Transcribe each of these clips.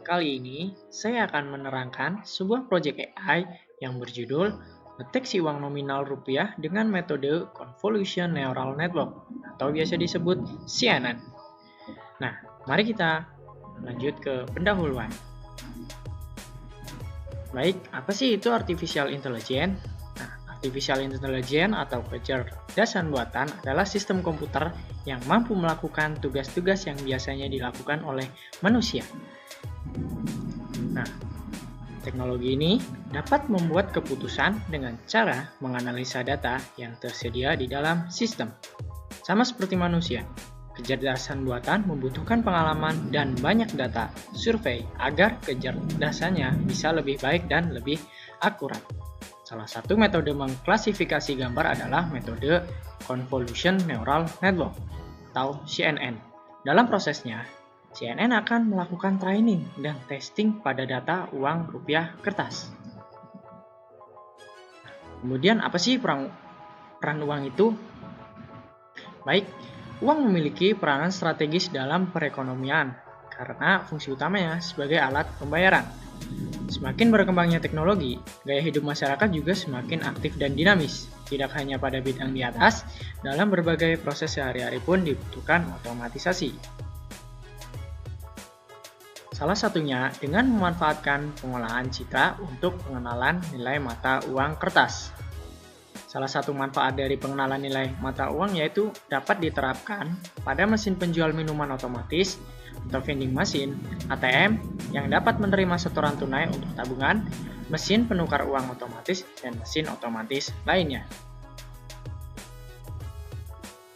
Kali ini, saya akan menerangkan sebuah proyek AI yang berjudul Deteksi Uang Nominal Rupiah dengan metode Convolution Neural Network atau biasa disebut CNN. Nah, mari kita lanjut ke pendahuluan. Baik, apa sih itu Artificial Intelligence? Nah, Artificial Intelligence atau kecerdasan buatan adalah sistem komputer yang mampu melakukan tugas-tugas yang biasanya dilakukan oleh manusia. Nah, teknologi ini dapat membuat keputusan dengan cara menganalisa data yang tersedia di dalam sistem. Sama seperti manusia, kecerdasan buatan membutuhkan pengalaman dan banyak data survei agar kecerdasannya bisa lebih baik dan lebih akurat. Salah satu metode mengklasifikasi gambar adalah metode Convolution Neural Network atau CNN. Dalam prosesnya, CNN akan melakukan training dan testing pada data uang rupiah kertas. Kemudian apa sih peran uang itu? Baik, uang memiliki peranan strategis dalam perekonomian karena fungsi utamanya sebagai alat pembayaran. Semakin berkembangnya teknologi, gaya hidup masyarakat juga semakin aktif dan dinamis. Tidak hanya pada bidang di atas, dalam berbagai proses sehari-hari pun dibutuhkan otomatisasi. Salah satunya dengan memanfaatkan pengolahan citra untuk pengenalan nilai mata uang kertas. Salah satu manfaat dari pengenalan nilai mata uang yaitu dapat diterapkan pada mesin penjual minuman otomatis atau vending machine ATM yang dapat menerima setoran tunai untuk tabungan, mesin penukar uang otomatis, dan mesin otomatis lainnya.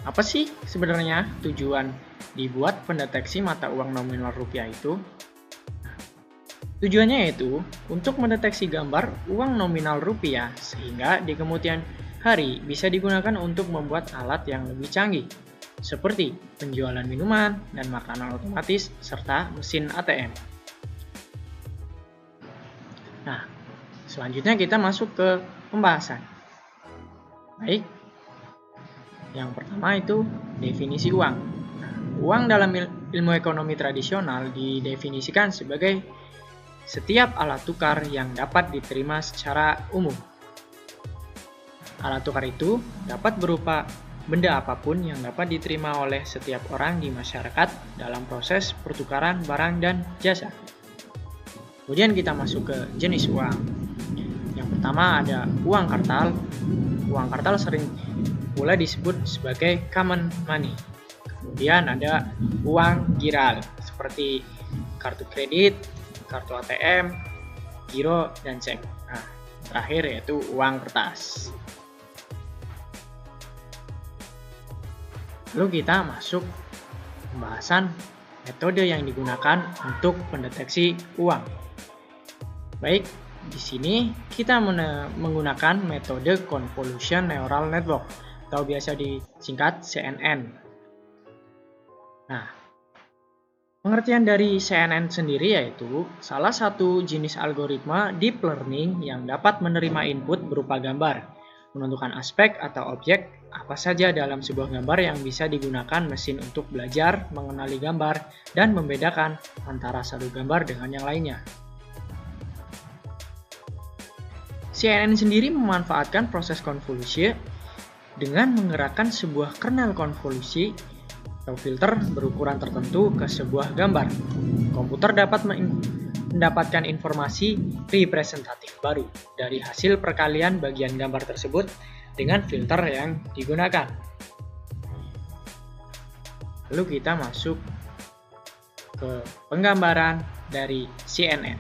Apa sih sebenarnya tujuan dibuat pendeteksi mata uang nominal rupiah itu? Tujuannya yaitu untuk mendeteksi gambar uang nominal rupiah sehingga di kemudian hari bisa digunakan untuk membuat alat yang lebih canggih seperti penjualan minuman dan makanan otomatis serta mesin ATM. Nah, selanjutnya kita masuk ke pembahasan. Baik, yang pertama itu definisi uang. Uang dalam ilmu ekonomi tradisional didefinisikan sebagai setiap alat tukar yang dapat diterima secara umum. Alat tukar itu dapat berupa benda apapun yang dapat diterima oleh setiap orang di masyarakat dalam proses pertukaran barang dan jasa. Kemudian kita masuk ke jenis uang. Yang pertama ada uang kartal. Uang kartal sering pula disebut sebagai common money. Kemudian ada uang giral seperti kartu kredit, kartu ATM, giro, dan cek. Nah, terakhir yaitu uang kertas. Lalu kita masuk pembahasan metode yang digunakan untuk pendeteksi uang. Baik, di sini kita menggunakan metode Convolution Neural Network atau biasa disingkat CNN. Nah, pengertian dari CNN sendiri yaitu salah satu jenis algoritma deep learning yang dapat menerima input berupa gambar, menentukan aspek atau objek apa saja dalam sebuah gambar yang bisa digunakan mesin untuk belajar, mengenali gambar, dan membedakan antara satu gambar dengan yang lainnya. CNN sendiri memanfaatkan proses konvolusi dengan menggerakkan sebuah kernel konvolusi atau filter berukuran tertentu ke sebuah gambar. Komputer dapat mendapatkan informasi representatif baru dari hasil perkalian bagian gambar tersebut dengan filter yang digunakan. Lalu kita masuk ke penggambaran dari CNN.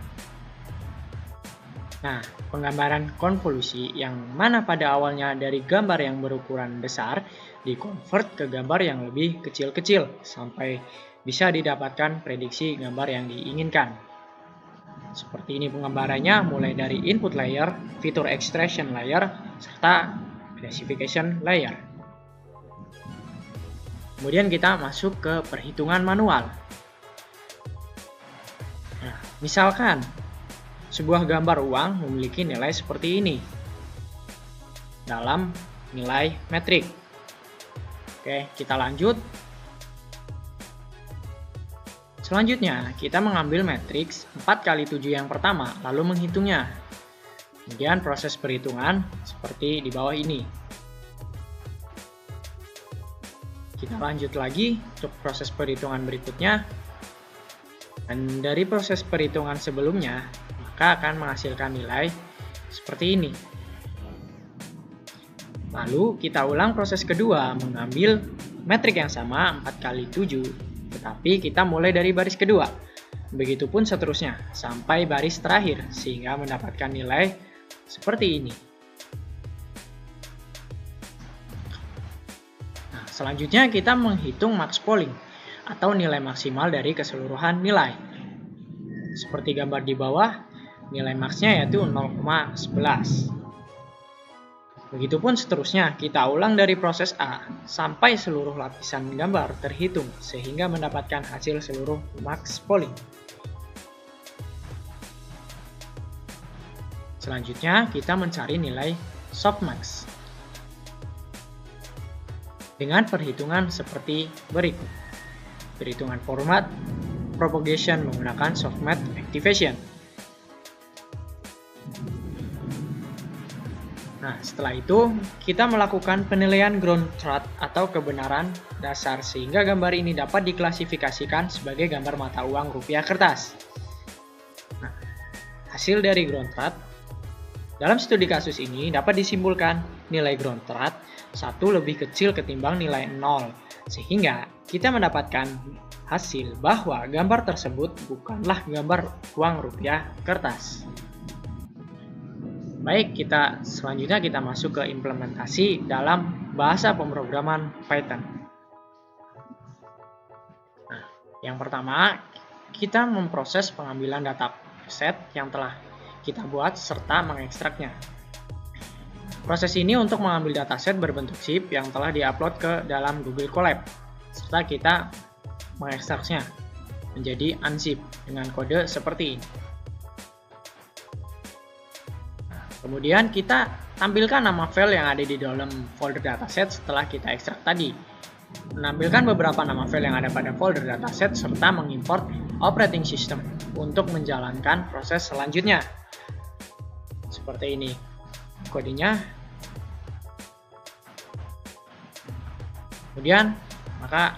Nah, penggambaran konvolusi yang mana pada awalnya dari gambar yang berukuran besar dikonvert ke gambar yang lebih kecil-kecil sampai bisa didapatkan prediksi gambar yang diinginkan. Seperti ini penggambarannya mulai dari input layer, feature extraction layer, serta classification layer. Kemudian kita masuk ke perhitungan manual. Nah, misalkan sebuah gambar uang memiliki nilai seperti ini dalam nilai metrik. Oke, kita lanjut. Selanjutnya, kita mengambil matriks 4x7 yang pertama, lalu menghitungnya. Kemudian proses perhitungan seperti di bawah ini. Kita lanjut lagi untuk proses perhitungan berikutnya. Dan dari proses perhitungan sebelumnya, maka akan menghasilkan nilai seperti ini. Lalu kita ulang proses kedua, mengambil metrik yang sama 4x7. Tetapi kita mulai dari baris kedua. Begitupun seterusnya sampai baris terakhir sehingga mendapatkan nilai seperti ini. Nah, selanjutnya kita menghitung max polling atau nilai maksimal dari keseluruhan nilai. Seperti gambar di bawah, nilai max-nya yaitu 0,11. Begitupun seterusnya, kita ulang dari proses A sampai seluruh lapisan gambar terhitung sehingga mendapatkan hasil seluruh max polling. Selanjutnya, kita mencari nilai softmax dengan perhitungan seperti berikut. Perhitungan format propagation menggunakan softmax activation. Nah, setelah itu kita melakukan penilaian ground truth atau kebenaran dasar sehingga gambar ini dapat diklasifikasikan sebagai gambar mata uang rupiah kertas. Nah, hasil dari ground truth dalam studi kasus ini dapat disimpulkan nilai ground truth 1 lebih kecil ketimbang nilai 0 sehingga kita mendapatkan hasil bahwa gambar tersebut bukanlah gambar uang rupiah kertas. Baik, selanjutnya kita masuk ke implementasi dalam bahasa pemrograman Python. Nah, yang pertama, kita memproses pengambilan data set yang telah kita buat serta mengekstraknya. Proses ini untuk mengambil dataset berbentuk zip yang telah diupload ke dalam Google Colab, serta kita mengekstraknya menjadi unzip dengan kode seperti ini. Kemudian kita tampilkan nama file yang ada di dalam folder dataset setelah kita ekstrak tadi. Menampilkan beberapa nama file yang ada pada folder dataset serta mengimport operating system untuk menjalankan proses selanjutnya. Seperti ini kodenya. Kemudian maka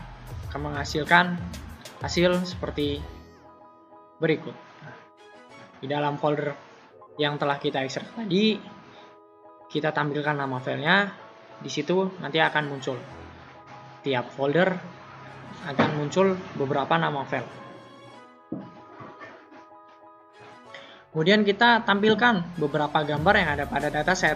akan menghasilkan hasil seperti berikut. Di dalam folder yang telah kita ekstrak tadi, kita tampilkan nama filenya. Di situ nanti akan muncul tiap folder akan muncul beberapa nama file. Kemudian kita tampilkan beberapa gambar yang ada pada dataset.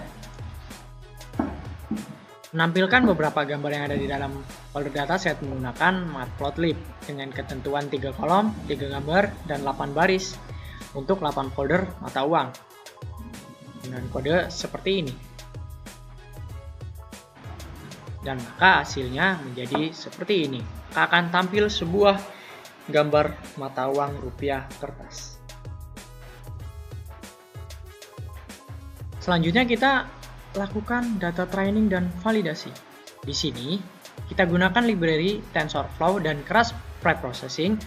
Menampilkan beberapa gambar yang ada di dalam folder dataset menggunakan matplotlib dengan ketentuan 3 kolom, 3 gambar, dan 8 baris untuk 8 folder mata uang dengan kode seperti ini. Dan maka hasilnya menjadi seperti ini. Maka akan tampil sebuah gambar mata uang rupiah kertas. Selanjutnya kita lakukan data training dan validasi. Di sini kita gunakan library TensorFlow dan Keras Preprocessing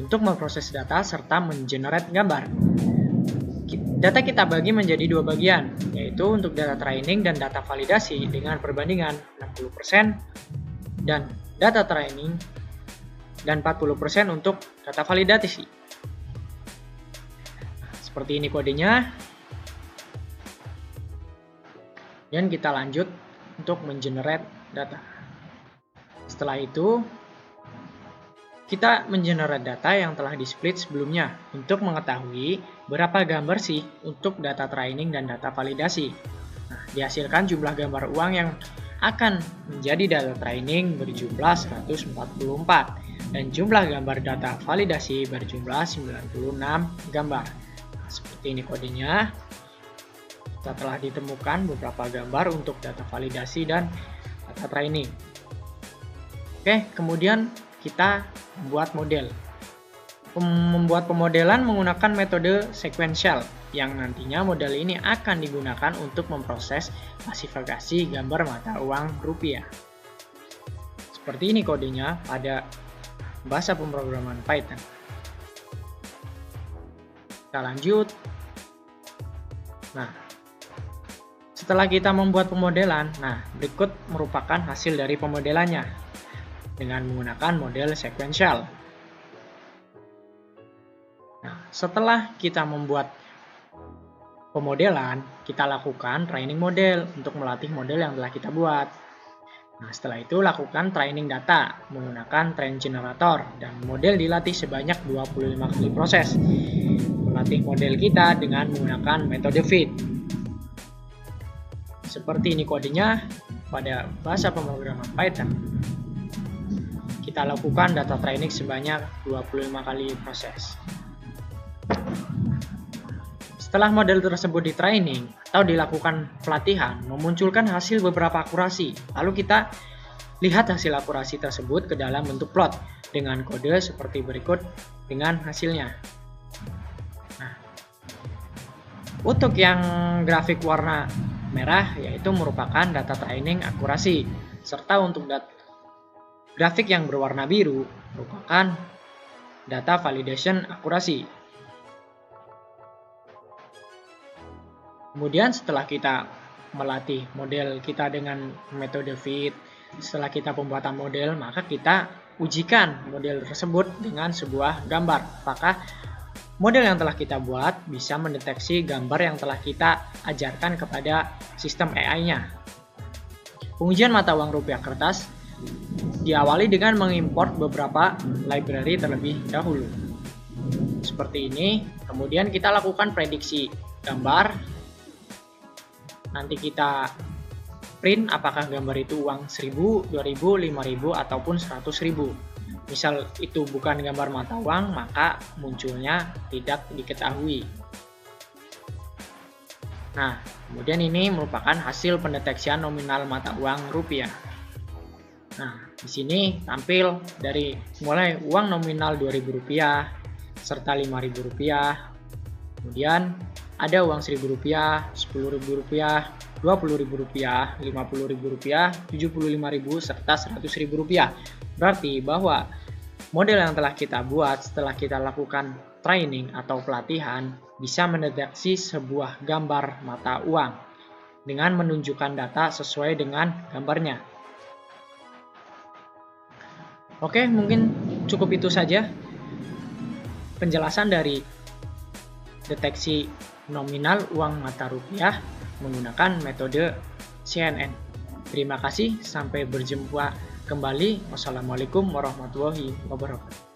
untuk memproses data serta mengenerate gambar. Data kita bagi menjadi 2 bagian, yaitu untuk data training dan data validasi dengan perbandingan 60% dan data training dan 40% untuk data validasi. Seperti ini kodenya. Dan kita lanjut untuk mengenerate data. Setelah itu, kita mengenerate data yang telah di-split sebelumnya untuk mengetahui berapa gambar sih untuk data training dan data validasi. Nah, dihasilkan jumlah gambar uang yang akan menjadi data training berjumlah 144 dan jumlah gambar data validasi berjumlah 96 gambar. Nah, seperti ini kodenya. Kita telah ditemukan beberapa gambar untuk data validasi dan data training. Oke, kemudian kita membuat model. Membuat pemodelan menggunakan metode sequential yang nantinya model ini akan digunakan untuk memproses klasifikasi gambar mata uang rupiah. Seperti ini kodenya pada bahasa pemrograman Python. Kita lanjut. Nah, setelah kita membuat pemodelan, berikut merupakan hasil dari pemodelannya dengan menggunakan model sequential. Nah, setelah kita membuat pemodelan, kita lakukan training model untuk melatih model yang telah kita buat. Nah, setelah itu lakukan training data menggunakan train generator dan model dilatih sebanyak 25 kali proses. Melatih model kita dengan menggunakan metode fit. Seperti ini kodenya pada bahasa pemrograman Python. Kita lakukan data training sebanyak 25 kali proses. Setelah model tersebut di training atau dilakukan pelatihan, memunculkan hasil beberapa akurasi. Lalu kita lihat hasil akurasi tersebut ke dalam bentuk plot dengan kode seperti berikut dengan hasilnya. Nah, untuk yang grafik warna merah yaitu merupakan data training akurasi, serta untuk grafik yang berwarna biru merupakan data validation akurasi. Kemudian setelah kita melatih model kita dengan metode fit, setelah kita pembuatan model, maka kita ujikan model tersebut dengan sebuah gambar. Apakah model yang telah kita buat bisa mendeteksi gambar yang telah kita ajarkan kepada sistem AI-nya. Pengujian mata uang rupiah kertas diawali dengan mengimport beberapa library terlebih dahulu. Seperti ini, kemudian kita lakukan prediksi gambar. Nanti kita print apakah gambar itu uang 1000, 2000, 5000, ataupun 100.000. Misal itu bukan gambar mata uang, maka munculnya tidak diketahui. Nah, kemudian ini merupakan hasil pendeteksian nominal mata uang rupiah. Nah, di sini tampil dari mulai uang nominal Rp2.000 serta Rp5.000. Kemudian ada uang Rp1.000, Rp10.000, Rp20.000, Rp50.000, Rp75.000, serta Rp100.000. Berarti bahwa model yang telah kita buat setelah kita lakukan training atau pelatihan bisa mendeteksi sebuah gambar mata uang dengan menunjukkan data sesuai dengan gambarnya. Oke, mungkin cukup itu saja penjelasan dari deteksi nominal uang mata rupiah menggunakan metode CNN. Terima kasih, sampai berjumpa kembali. Wassalamualaikum warahmatullahi wabarakatuh.